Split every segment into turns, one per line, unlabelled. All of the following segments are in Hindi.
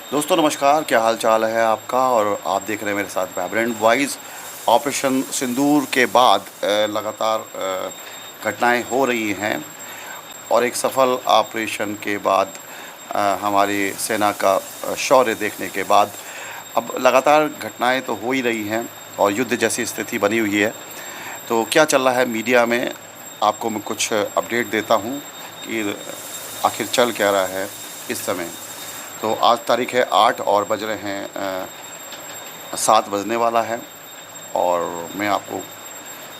दोस्तों नमस्कार, क्या हाल चाल है आपका। और आप देख रहे हैं मेरे साथ वाइब्रेंट वॉइस। ऑपरेशन सिंदूर के बाद लगातार घटनाएं हो रही हैं और एक सफल ऑपरेशन के बाद हमारी सेना का शौर्य देखने के बाद अब लगातार घटनाएं तो हो ही रही हैं और युद्ध जैसी स्थिति बनी हुई है। तो क्या चल रहा है मीडिया में, आपको मैं कुछ अपडेट देता हूं कि आखिर चल क्या रहा है इस समय। तो आज तारीख है 8 और बज रहे हैं 7 बजने वाला है। और मैं आपको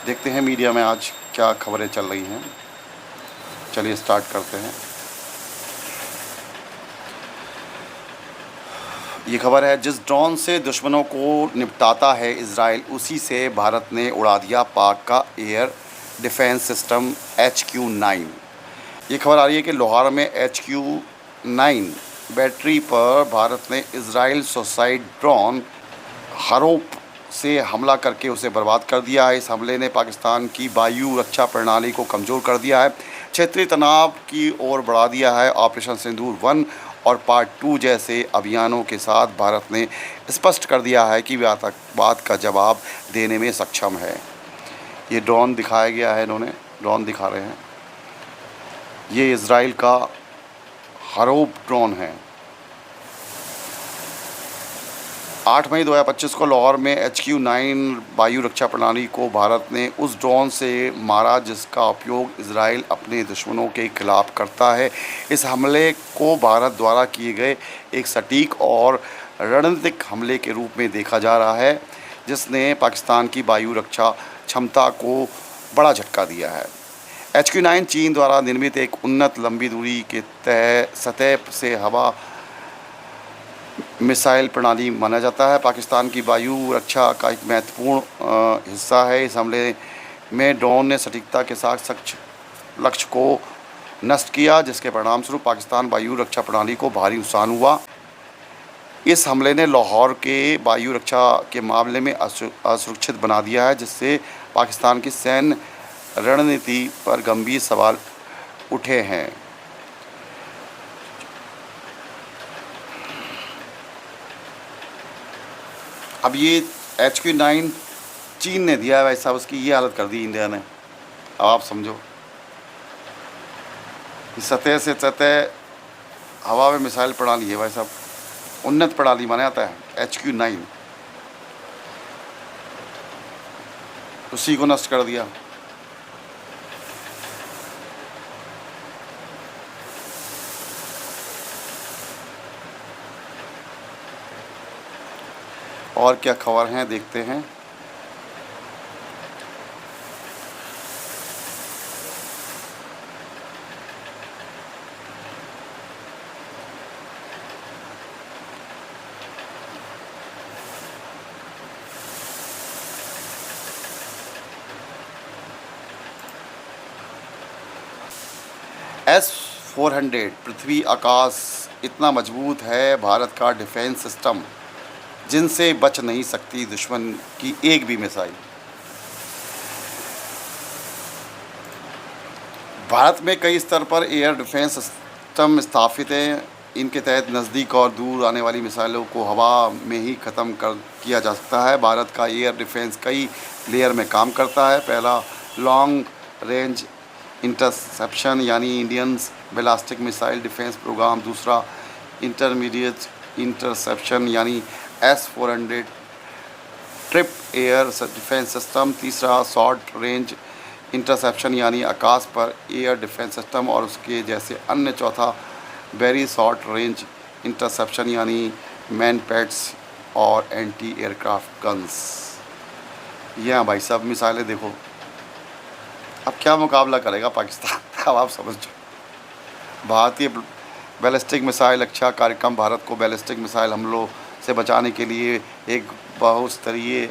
देखते हैं मीडिया में आज क्या खबरें चल रही हैं। चलिए स्टार्ट करते हैं। ये खबर है, जिस ड्रोन से दुश्मनों को निपटाता है इजराइल, उसी से भारत ने उड़ा दिया पाक का एयर डिफेंस सिस्टम HQ-9। ये खबर आ रही है कि लाहौर में HQ-9 बैटरी पर भारत ने इजराइल सुसाइड ड्रोन हरोप से हमला करके उसे बर्बाद कर दिया है। इस हमले ने पाकिस्तान की वायु रक्षा प्रणाली को कमज़ोर कर दिया है, क्षेत्रीय तनाव की ओर बढ़ा दिया है। ऑपरेशन सिंदूर 1 और पार्ट 2 जैसे अभियानों के साथ भारत ने स्पष्ट कर दिया है कि वह आतंकवाद का जवाब देने में सक्षम है। ये ड्रोन दिखाया गया है, इन्होंने ड्रोन दिखा रहे हैं। ये इजराइल का हरोप ड्रोन है। 8 मई 2025 को लाहौर में HQ-9 वायु रक्षा प्रणाली को भारत ने उस ड्रोन से मारा जिसका उपयोग इजराइल अपने दुश्मनों के खिलाफ करता है। इस हमले को भारत द्वारा किए गए एक सटीक और रणनीतिक हमले के रूप में देखा जा रहा है, जिसने पाकिस्तान की वायु रक्षा क्षमता को बड़ा झटका दिया है। HQ-9 चीन द्वारा निर्मित एक उन्नत लंबी दूरी के तय सतह से हवा मिसाइल प्रणाली माना जाता है। पाकिस्तान की वायु रक्षा का एक महत्वपूर्ण हिस्सा है। इस हमले में ड्रोन ने सटीकता के साथ लक्ष्य को नष्ट किया, जिसके परिणामस्वरूप पाकिस्तान वायु रक्षा प्रणाली को भारी नुकसान हुआ। इस हमले ने लाहौर के वायु रक्षा के मामले में असुरक्षित बना दिया है, जिससे पाकिस्तान की सैन्य रणनीति पर गंभीर सवाल उठे हैं। अब ये HQ-9 चीन ने दिया है भाई साहब, उसकी ये हालत कर दी इंडिया ने। अब आप समझो, इस सतह से सतह हवा में मिसाइल प्रणाली है भाई साहब, उन्नत प्रणाली माना जाता है HQ-9, उसी को नष्ट कर दिया। और क्या खबर हैं देखते हैं। S-400 पृथ्वी आकाश इतना मजबूत है भारत का डिफेंस सिस्टम, जिनसे बच नहीं सकती दुश्मन की एक भी मिसाइल। भारत में कई स्तर पर एयर डिफेंस सिस्टम स्थापित हैं। इनके तहत नज़दीक और दूर आने वाली मिसाइलों को हवा में ही ख़त्म कर किया जा सकता है। भारत का एयर डिफेंस कई लेयर में काम करता है। पहला, लॉन्ग रेंज इंटरसेप्शन यानी Indian ballistic missile defence programme. दूसरा, इंटरमीडिएट इंटरसेप्शन यानी S-400 ट्रिप एयर डिफेंस सिस्टम। तीसरा, शॉर्ट रेंज इंटरसेप्शन यानी आकाश पर एयर डिफेंस सिस्टम और उसके जैसे अन्य। चौथा, वेरी शॉर्ट रेंज इंटरसेप्शन यानी मैन पैड्स और एंटी एयरक्राफ्ट गन्स। ये भाई साहब मिसाइलें देखो, अब क्या मुकाबला करेगा पाकिस्तान अब आप समझ। भारतीय बैलिस्टिक मिसाइल रक्षा कार्यक्रम भारत को बैलिस्टिक मिसाइल हमलों से बचाने के लिए एक बहुस्तरीय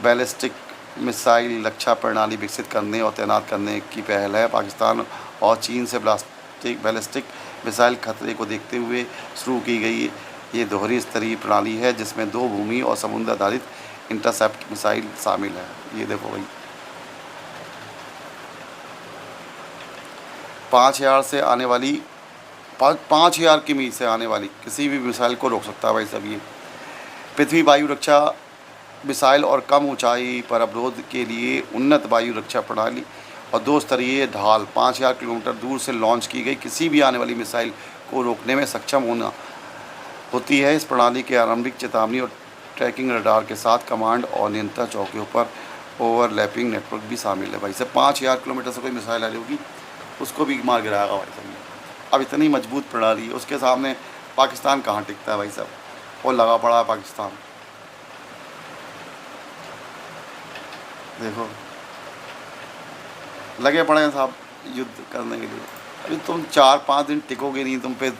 बैलिस्टिक मिसाइल रक्षा प्रणाली विकसित करने और तैनात करने की पहल है। पाकिस्तान और चीन से बैलिस्टिक मिसाइल खतरे को देखते हुए शुरू की गई ये दोहरी स्तरीय प्रणाली है, जिसमें 2 भूमि और समुद्र आधारित इंटरसेप्ट मिसाइल शामिल है। ये देखो भाई, 5000 से आने वाली 5000 किमी से आने वाली किसी भी मिसाइल को रोक सकता है भाई साहब ये। पृथ्वी वायु रक्षा मिसाइल और कम ऊंचाई पर अवरोध के लिए उन्नत वायु रक्षा प्रणाली और 2 स्तरीय ढाल 5000 किलोमीटर दूर से लॉन्च की गई किसी भी आने वाली मिसाइल को रोकने में सक्षम होना होती है। इस प्रणाली के आरंभिक चेतावनी और ट्रैकिंग रडार के साथ कमांड और नियंत्रण चौकियों पर ओवरलैपिंग नेटवर्क भी शामिल है। भाई साहब 5000 किलोमीटर से कोई मिसाइल आ रही होगी उसको भी मार गिराएगा भाई साहब। अब इतनी मजबूत प्रणाली है, उसके सामने पाकिस्तान कहाँ टिकता है भाई साहब, और लगा पड़ा है पाकिस्तान। देखो लगे पड़े हैं साहब युद्ध करने के लिए। अभी तुम 4-5 दिन टिकोगे नहीं, तुम पे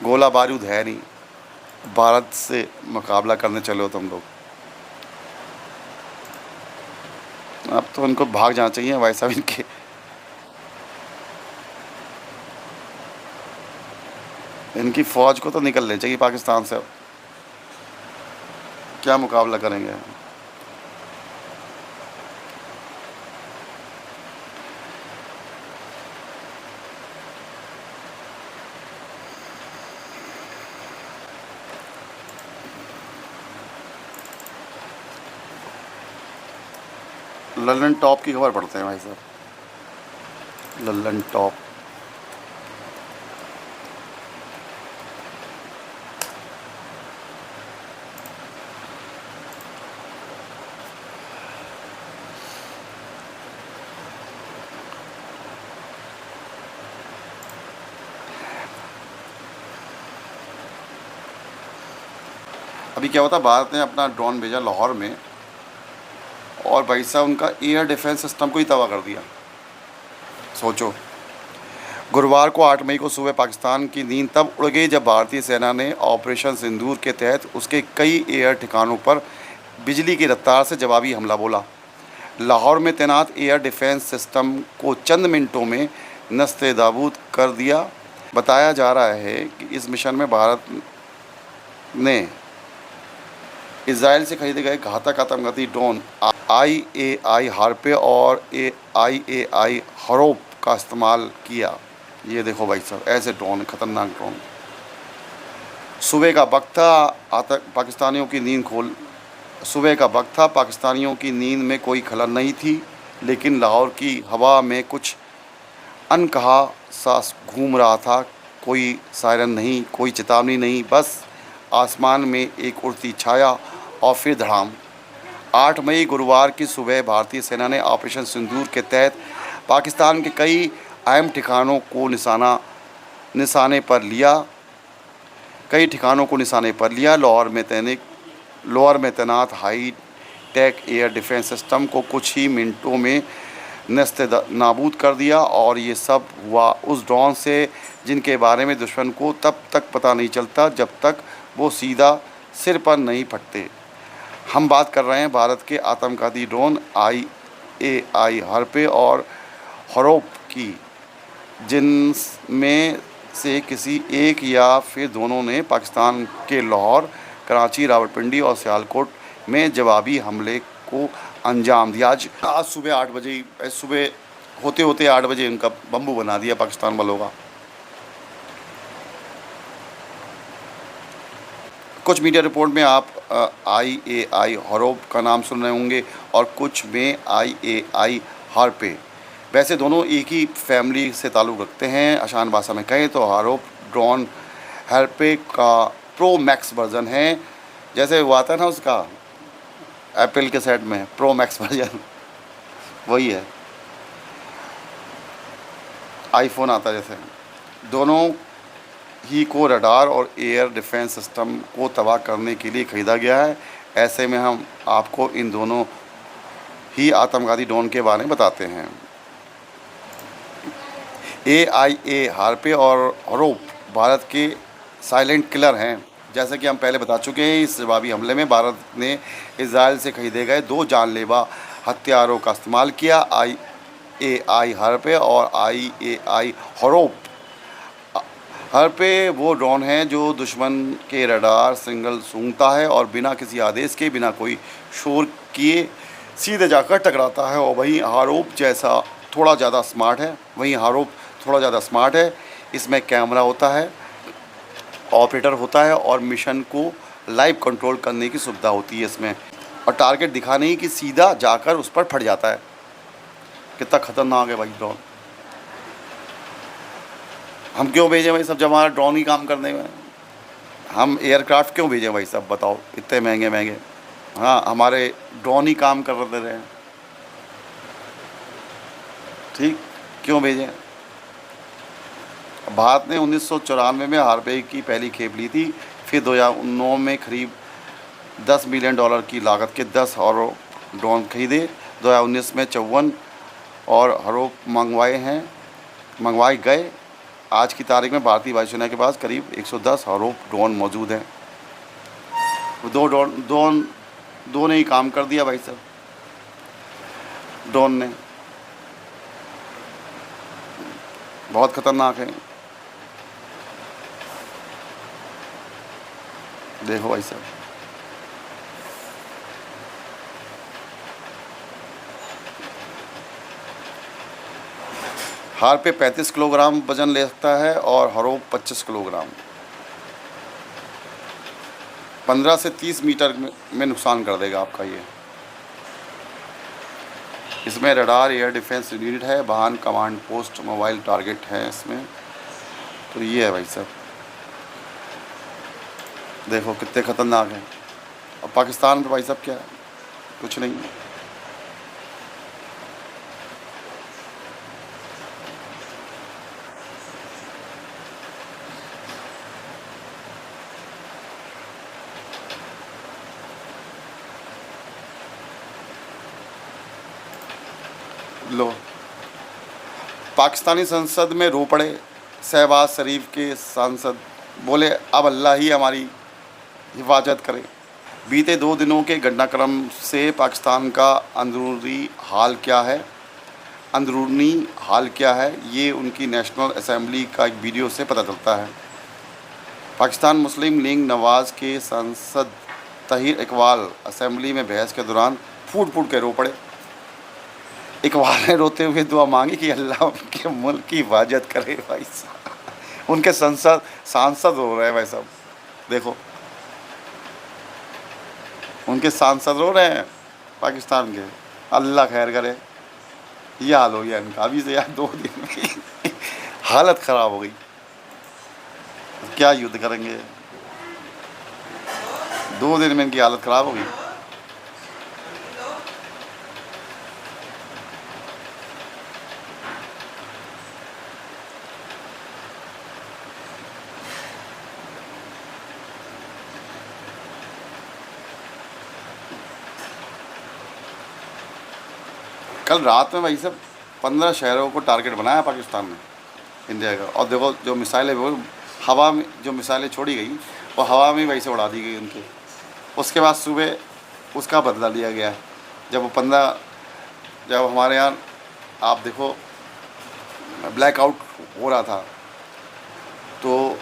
गोला बारूद है नहीं, भारत से मुकाबला करने चले हो तुम लोग। अब तो उनको भाग जाना चाहिए भाई साहब इनके। इनकी फ़ौज को तो निकलने चाहिए पाकिस्तान से। अब क्या मुकाबला करेंगे। लल्लन टॉप की खबर पढ़ते हैं भाई साहब। लल्लन टॉप अभी क्या होता, भारत ने अपना ड्रोन भेजा लाहौर में और भाई साहब उनका एयर डिफेंस सिस्टम को ही तबाह कर दिया। सोचो, गुरुवार को 8 मई को सुबह पाकिस्तान की नींद तब उड़ गई जब भारतीय सेना ने ऑपरेशन सिंदूर के तहत उसके कई एयर ठिकानों पर बिजली की रफ्तार से जवाबी हमला बोला। लाहौर में तैनात एयर डिफेंस सिस्टम को चंद मिनटों में नस्ते नाबूद कर दिया। बताया जा रहा है कि इस मिशन में भारत ने इजराइल से खरीदे गए घातक आत्मघाती ड्रोन IAI हार्पे और IAI हरोप का इस्तेमाल किया। ये देखो भाई साहब, ऐसे ड्रोन, ख़तरनाक ड्रोन। सुबह का वक्त था, पाकिस्तानियों की नींद में कोई खलल नहीं थी, लेकिन लाहौर की हवा में कुछ अनकहा सा घूम रहा था। कोई सायरन नहीं, कोई चेतावनी नहीं, बस आसमान में एक उड़ती छाया और फिर धड़ाम। 8 मई गुरुवार की सुबह भारतीय सेना ने ऑपरेशन सिंदूर के तहत पाकिस्तान के कई अहम ठिकानों को निशाने पर लिया। लाहौर में तैनात high tech air defence system को कुछ ही मिनटों में नस्ते नाबूद कर दिया। और ये सब हुआ उस ड्रोन से जिनके बारे में दुश्मन को तब तक पता नहीं चलता जब तक वो सीधा सिर पर नहीं फटते। हम बात कर रहे हैं भारत के आत्मघाती ड्रोन IAI हार्पे और हरोप की, जिनमें से किसी एक या फिर दोनों ने पाकिस्तान के लाहौर, कराची, रावलपिंडी और सियालकोट में जवाबी हमले को अंजाम दिया। आज सुबह 8 बजे, सुबह होते होते 8 बजे इनका बम्बू बना दिया पाकिस्तान वालों का। कुछ मीडिया रिपोर्ट में आप IAI हरोप का नाम सुन रहे होंगे और कुछ में IAI हार्पे। वैसे दोनों एक ही फैमिली से ताल्लुक़ रखते हैं। आसान भाषा में कहें तो हरोप ड्रोन हार्पे का प्रो मैक्स वर्जन है। जैसे वो आता है ना उसका एप्पल के सेट में प्रो मैक्स वर्जन, वही है, आईफोन आता है जैसे। दोनों ही को रडार और एयर डिफेंस सिस्टम को तबाह करने के लिए ख़रीदा गया है। ऐसे में हम आपको इन दोनों ही आत्मघाती ड्रोन के बारे में बताते हैं। AIA हार्पे और हरोप भारत के साइलेंट किलर हैं। जैसे कि हम पहले बता चुके हैं, इस जवाबी हमले में भारत ने इजराइल से ख़रीदे गए 2 जानलेवा हथियारों का इस्तेमाल किया। IAI हार्पे और IAI हरोप। हार्पे वो ड्रोन है जो दुश्मन के रडार सिग्नल सूंघता है और बिना किसी आदेश के, बिना कोई शोर किए सीधे जाकर टकराता है। और वहीं हारोप थोड़ा ज़्यादा स्मार्ट है। इसमें कैमरा होता है, ऑपरेटर होता है और मिशन को लाइव कंट्रोल करने की सुविधा होती है इसमें, और टारगेट दिखाने ही कि सीधा जाकर उस पर फट जाता है। कितना खतरनाक है भाई ड्रोन। हम क्यों भेजें भाई सब, जब हमारा ड्रोन ही काम करने में। हम एयरक्राफ्ट क्यों भेजें भाई सब, बताओ, इतने महंगे महंगे। हाँ, हमारे ड्रोन ही काम कर रहे हैं, ठीक, क्यों भेजें। भारत ने 1994 में हार्वे की पहली खेप ली थी, फिर 2009 में करीब $10 मिलियन की लागत के 10 हॉरो ड्रोन खरीदे। 2019 में 54 और हरो मंगवाए गए। आज की तारीख में भारतीय वायुसेना के पास करीब 110 हरो ड्रोन मौजूद हैं। दो ने ही काम कर दिया भाई साहब, ड्रोन ने। बहुत खतरनाक है। देखो भाई साहब, हार पे 35 किलोग्राम वजन ले सकता है और हरो 25 किलोग्राम। 15 से 30 मीटर में नुकसान कर देगा आपका ये। इसमें रडार, एयर डिफेंस यूनिट है, वाहन, कमांड पोस्ट, मोबाइल टारगेट है इसमें। तो ये है भाई साहब, देखो कितने ख़तरनाक हैं। और पाकिस्तान में भाई साहब क्या है, कुछ नहीं। लो, पाकिस्तानी संसद में रो पड़े शहबाज शरीफ के सांसद, बोले अब अल्लाह ही हमारी हिफाजत करे। बीते 2 दिनों के घटनाक्रम से पाकिस्तान का अंदरूनी हाल क्या है ये उनकी नेशनल असेंबली का एक वीडियो से पता चलता है। पाकिस्तान मुस्लिम लीग नवाज़ के सांसद तहीर इकबाल असेंबली में बहस के दौरान फूट फूट के रो पड़े। इकबाल ने रोते हुए दुआ मांगी कि अल्लाह उनके मुल्क की हिफाजत करे। भाई साहब, उनके सांसद रो रहे हैं भाई साहब, देखो उनके सांसद रो रहे हैं पाकिस्तान के। अल्लाह खैर करे। ये हाल हो गया इनका अभी से यार, 2 दिन में हालत ख़राब हो गई। क्या युद्ध करेंगे, 2 दिन में इनकी हालत ख़राब हो गई। कल रात में भाई साहब 15 शहरों को टारगेट बनाया पाकिस्तान ने, इंडिया का। और देखो जो मिसाइलें, वो हवा में जो मिसाइलें छोड़ी गई वो हवा में वैसे उड़ा दी गई उनके। उसके बाद सुबह उसका बदला लिया गया। जब हमारे यहाँ आप देखो ब्लैकआउट हो रहा था, तो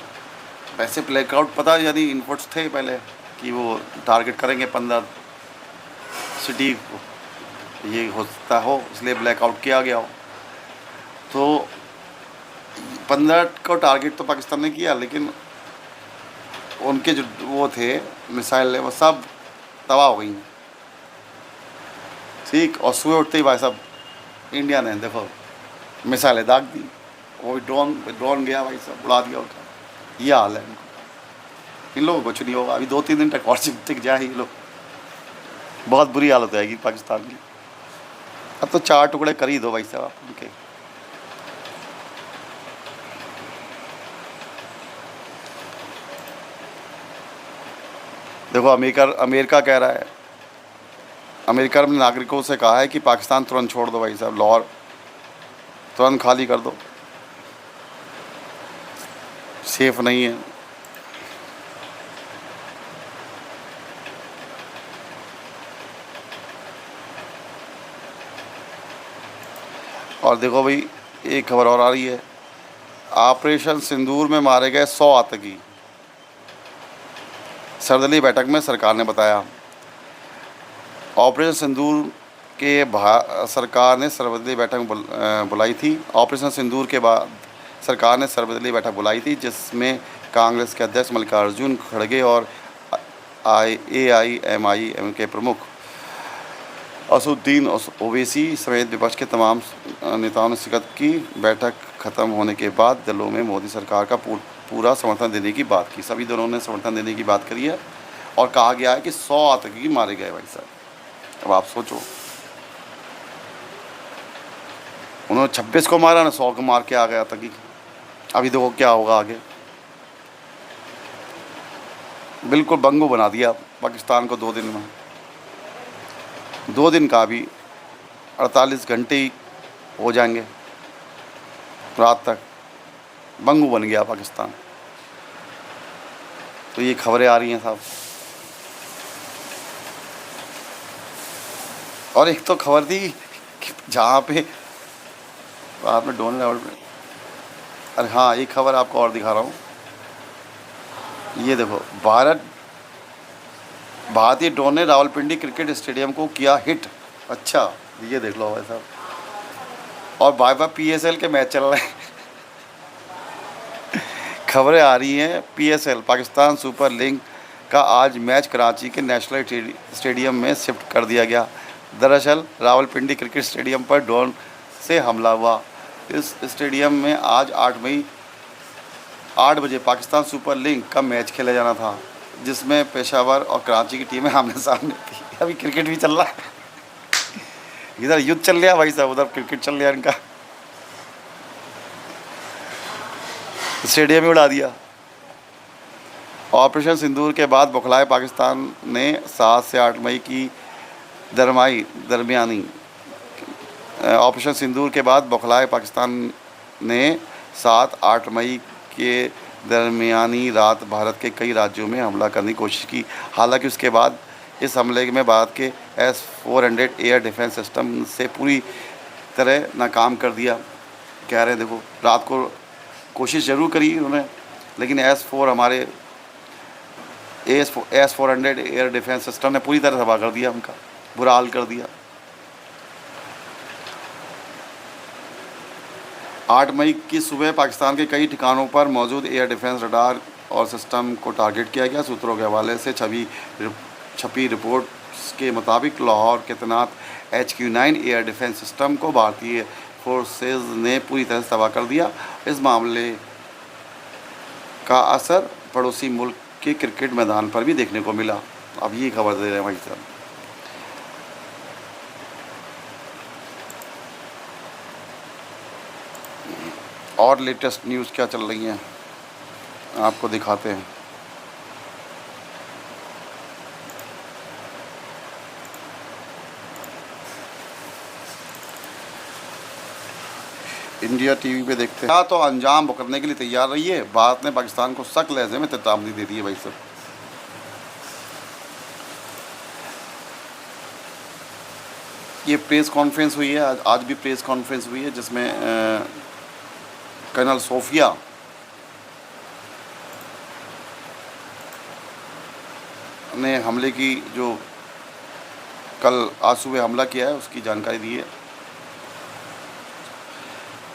वैसे ब्लैकआउट पता यानी इनपुट्स थे पहले कि वो टारगेट करेंगे 15 सिटी को, ये होता हो इसलिए ब्लैकआउट किया गया हो। तो 15 को टारगेट तो पाकिस्तान ने किया, लेकिन उनके जो वो थे मिसाइल वो सब तबाह हो गई, ठीक। और सुबह उठते ही भाई साहब इंडिया ने देखो मिसाइलें दाग दी, वो ड्रोन गया भाई साहब, उड़ा दिया उनका। ये हाल है इनको। इन लोगों को कुछ नहीं होगा, अभी 2-3 दिन तक और टिक जाए ये लोग, बहुत बुरी हालत हो जाएगी पाकिस्तान की। अब तो 4 टुकड़े कर ही दो भाई साहब आप उनके। देखो अमेरिका कह रहा है, अमेरिका ने नागरिकों से कहा है कि पाकिस्तान तुरंत छोड़ दो भाई साहब, लाहौर तुरंत खाली कर दो, सेफ नहीं है। और देखो भाई एक खबर और आ रही है, ऑपरेशन सिंदूर में मारे गए 100 आतंकी, सर्दली बैठक में सरकार ने बताया। ऑपरेशन सिंदूर के सरकार ने सर्वदलीय बैठक बुलाई थी। ऑपरेशन सिंदूर के बाद सरकार ने सर्वदलीय बैठक बुलाई थी, जिसमें कांग्रेस के अध्यक्ष मल्लिकार्जुन खड़गे और AIMIM के प्रमुख असदुद्दीन ओवैसी समेत विपक्ष के तमाम नेताओं ने शिरकत की। बैठक खत्म होने के बाद दलों में मोदी सरकार का पूरा समर्थन देने की बात की। सभी दलों ने समर्थन देने की बात करी है और कहा गया है कि 100 आतंकी मारे गए। भाई साहब, अब आप सोचो, उन्होंने 26 को मारा ना, 100 को मार के आ गया आतंकी। अभी देखो क्या होगा आगे। बिल्कुल बंगो बना दिया पाकिस्तान को 2 दिन में। 2 दिन का भी 48 घंटे ही हो जाएंगे, रात तक बंगू बन गया पाकिस्तान। तो ये खबरें आ रही हैं साहब। और एक तो खबर थी कि जहाँ पे बाद में डोनाल्ड, अरे हाँ, एक खबर आपको और दिखा रहा हूँ। ये देखो, भारतीय ड्रोन ने रावलपिंडी क्रिकेट स्टेडियम को किया हिट। अच्छा, ये देख लो भाई साहब। और बाय PSL के मैच चल रहे हैं। खबरें आ रही हैं, PSL पाकिस्तान सुपर लीग का आज मैच कराची के नेशनल स्टेडियम में शिफ्ट कर दिया गया। दरअसल रावलपिंडी क्रिकेट स्टेडियम पर ड्रोन से हमला हुआ। इस स्टेडियम में आज 8 मई 8 बजे पाकिस्तान सुपर लीग का मैच खेला जाना था, जिसमें पेशावर और कराची की टीमें आमने सामने थी। अभी क्रिकेट भी चल रहा है, इधर युद्ध चल रहा है भाई साहब, उधर क्रिकेट चल रहा है इनका। स्टेडियम ही उड़ा दिया। ऑपरेशन सिंदूर के बाद बौखलाए पाकिस्तान ने 7 से 8 मई की दरमियानी ऑपरेशन सिंदूर के बाद बौखलाए पाकिस्तान ने 7-8 मई के दरमियानी रात भारत के कई राज्यों में हमला करने की कोशिश की। हालांकि उसके बाद इस हमले में भारत के S-400 एयर डिफेंस सिस्टम से पूरी तरह नाकाम कर दिया। कह रहे हैं देखो, रात को कोशिश ज़रूर करी उन्होंने, लेकिन S-400 एयर डिफेंस सिस्टम ने पूरी तरह तबाह कर दिया, उनका बुरा हाल कर दिया। 8 मई की सुबह पाकिस्तान के कई ठिकानों पर मौजूद एयर डिफेंस रडार और सिस्टम को टारगेट किया गया। सूत्रों के हवाले से छपी रिपोर्ट्स के मुताबिक लाहौर के तैनात HQ-9 एयर डिफेंस सिस्टम को भारतीय फोर्सेज ने पूरी तरह से तबाह कर दिया। इस मामले का असर पड़ोसी मुल्क के क्रिकेट मैदान पर भी देखने को मिला। अब ये खबर दे रहे हैं भाई साहब। और लेटेस्ट न्यूज़ क्या चल रही हैं आपको दिखाते हैं। इंडिया टीवी पे देखते हैं। तो अंजाम भुगतने के लिए तैयार रहिए। भारत ने पाकिस्तान को सख्त लहजे में चेतावनी दे दी है भाई साहब। ये प्रेस कॉन्फ्रेंस हुई है, आज भी प्रेस कॉन्फ्रेंस हुई है, जिसमें कर्नल सोफिया ने हमले की, जो कल आज सुबह हमला किया है, उसकी जानकारी दी है।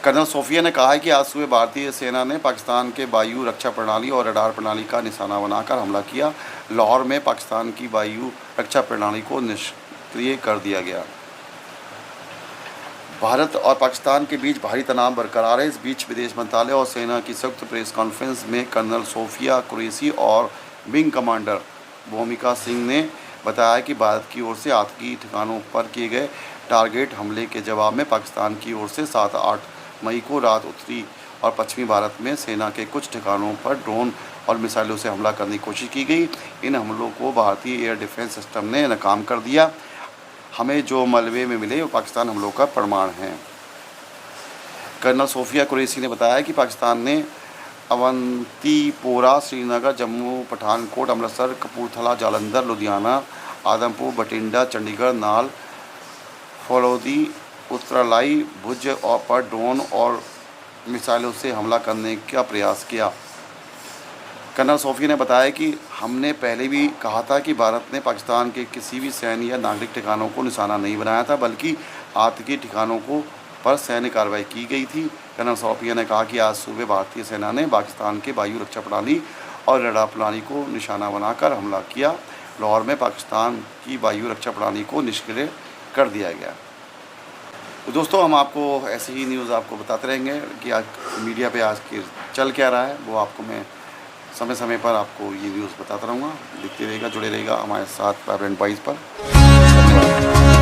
कर्नल सोफिया ने कहा है कि आज सुबह भारतीय सेना ने पाकिस्तान के वायु रक्षा प्रणाली और रडार प्रणाली का निशाना बनाकर हमला किया। लाहौर में पाकिस्तान की वायु रक्षा प्रणाली को निष्क्रिय कर दिया गया। भारत और पाकिस्तान के बीच भारी तनाव बरकरार है। इस बीच विदेश मंत्रालय और सेना की संयुक्त प्रेस कॉन्फ्रेंस में कर्नल सोफिया कुरैशी और विंग कमांडर भूमिका सिंह ने बताया कि भारत की ओर से आतंकी ठिकानों पर किए गए टारगेट हमले के जवाब में पाकिस्तान की ओर से 7-8 मई को रात उत्तरी और पश्चिमी भारत में सेना के कुछ ठिकानों पर ड्रोन और मिसाइलों से हमला करने की कोशिश की गई। इन हमलों को भारतीय एयर डिफेंस सिस्टम ने नाकाम कर दिया। हमें जो मलबे में मिले वो पाकिस्तान हमलों का प्रमाण है। कर्नल सोफिया कुरैशी ने बताया कि पाकिस्तान ने अवंतीपोरा, श्रीनगर, जम्मू, पठानकोट, अमृतसर, कपूरथला, जालंधर, लुधियाना, आदमपुर, बठिंडा, चंडीगढ़, नाल, फलौदी, उत्तरालाई, भुज पर ड्रोन और मिसाइलों से हमला करने का प्रयास किया। कर्नल सोफिया ने बताया कि हमने पहले भी कहा था कि भारत ने पाकिस्तान के किसी भी सैन्य या नागरिक ठिकानों को निशाना नहीं बनाया था, बल्कि आतंकी ठिकानों को पर सैन्य कार्रवाई की गई थी। कर्नल सौरपिया ने कहा कि आज सुबह भारतीय सेना ने पाकिस्तान के वायु रक्षा प्रणाली और रडार प्रणाली को निशाना बनाकर हमला किया। लाहौर में पाकिस्तान की वायु रक्षा प्रणाली को निष्क्रिय कर दिया गया। तो दोस्तों, हम आपको ऐसी ही न्यूज़ आपको बताते रहेंगे कि आज मीडिया पे आज की चल क्या रहा है, वो आपको मैं समय समय पर आपको ये न्यूज़ बताता रहूँगा। देखते रहिएगा, जुड़े रहिएगा हमारे साथ वाइब्रेंट वॉइस पर। धन्यवाद।